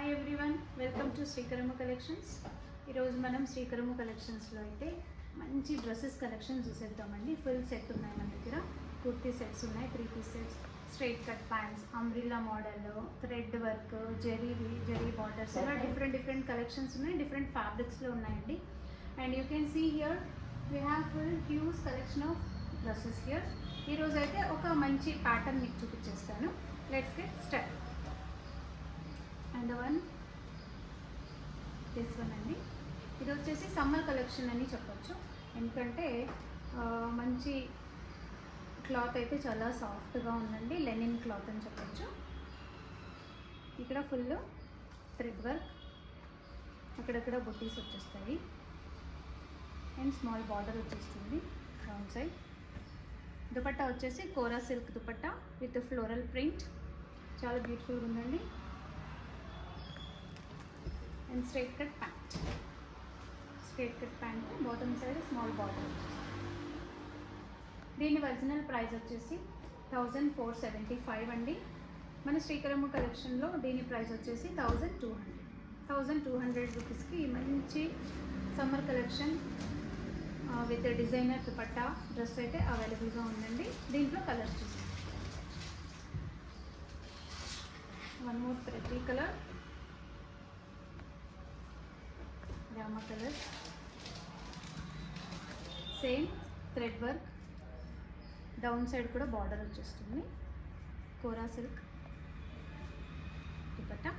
Hi everyone, welcome to Srikaramu collections. ఈరోజు మనం శ్రీకరము కలెక్షన్స్లో అయితే మంచి డ్రెస్సెస్ కలెక్షన్ చూసేద్దామండి. ఫుల్ సెట్ ఉన్నాయి మన దగ్గర. కుర్తీ సెట్స్ ఉన్నాయి, 3 piece sets, straight cut pants, umbrella model, thread work, zari borders, ఇలా డిఫరెంట్ కలెక్షన్స్ ఉన్నాయి. డిఫరెంట్ ఫ్యాబ్రిక్స్లో ఉన్నాయండి. And you can see here we have full huge collection of dresses here. ఈరోజు అయితే ఒక మంచి ప్యాటర్న్ మీకు చూపించేస్తాను. Let's get start. And this one అండి. ఇది వచ్చేసి సమ్మర్ కలెక్షన్ అని చెప్పొచ్చు, ఎందుకంటే మంచి క్లాత్ అయితే చాలా సాఫ్ట్గా ఉందండి. లెనిన్ క్లాత్ అని చెప్పొచ్చు. ఇక్కడ ఫుల్ థ్రెడ్ వర్క్, అక్కడక్కడ బుట్టీస్ వచ్చేస్తాయి అండ్ స్మాల్ బార్డర్ వచ్చేస్తుంది రౌండ్ సైడ్. దుపట్టా వచ్చేసి kora silk dupatta with floral print, చాలా బ్యూటిఫుల్గా ఉందండి. And straight cut pant, bottom side small border వచ్చేసి. దీని ఒరిజినల్ ప్రైస్ వచ్చేసి 1475 అండి. మన శ్రీకరము కలెక్షన్లో దీని ప్రైస్ వచ్చేసి 1200 రూపీస్కి మంచి summer collection with designer dupatta dress అయితే అవైలబుల్గా ఉందండి. దీంట్లో కలర్స్ చూసి వన్ మోర్ ప్రెటీ కలర్, రామా colour, same thread work, down side కూడా బార్డర్ వచ్చేస్తుంది. Kora silk dupatta,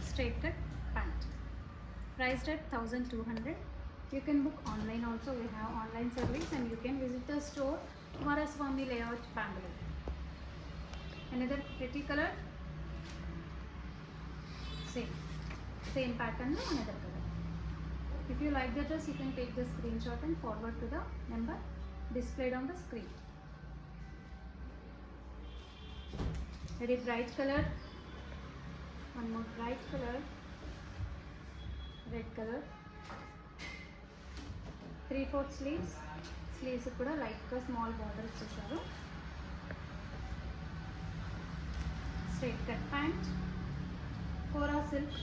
straight cut pant. Priced at 1200. You can book online also. We have online service and you can visit the store, Kumaraswamy Layout, Bangalore. Another pretty color, same pattern, another color. If you like the dress, you can take the screenshot and forward to the number displayed on the screen. Very bright color, one more bright color, red colour. 3/4 sleeves కూడా లైట్గా small border ఇచ్చేసారు. Straight cut pant, కోరా silk.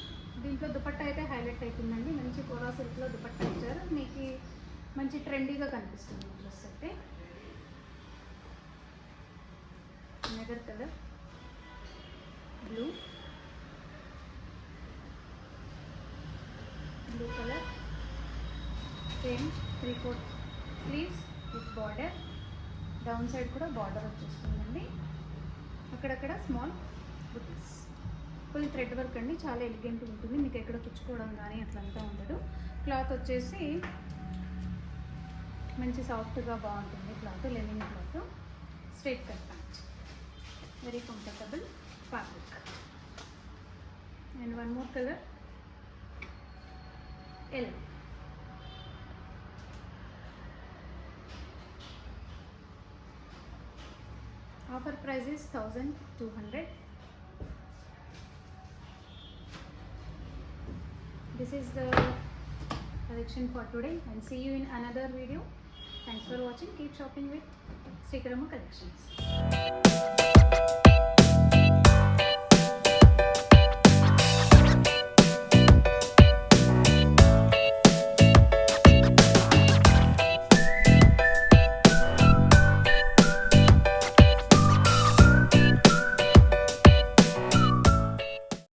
దీంట్లో దుపట్టా అయితే highlight అవుతుందండి. మంచి కోరా సిల్క్లో దుపట్టా ఇచ్చారు, మీకు మంచి ట్రెండీగా కనిపిస్తుంది డ్రెస్ అయితే. నెగర్ colour, blue colour, same 3/4 sleeves with border, down side కూడా బార్డర్ వచ్చేస్తుందండి. అక్కడక్కడ స్మాల్ బుటీస్, ఫుల్ థ్రెడ్ వర్క్ అండి. చాలా ఎలిగెంట్ ఉంటుంది, మీకు ఎక్కడ కుచ్చుకోవడం కానీ అట్లంతా ఉండదు. క్లాత్ వచ్చేసి మంచి సాఫ్ట్గా బాగుంటుంది cloth, linen cloth. Straight cut pant, very comfortable fabric. And one more colour, L. Offer price is 1200. This is the collection for today, and see you in another video. Thanks for watching. Keep shopping with శ్రీకరము Collections.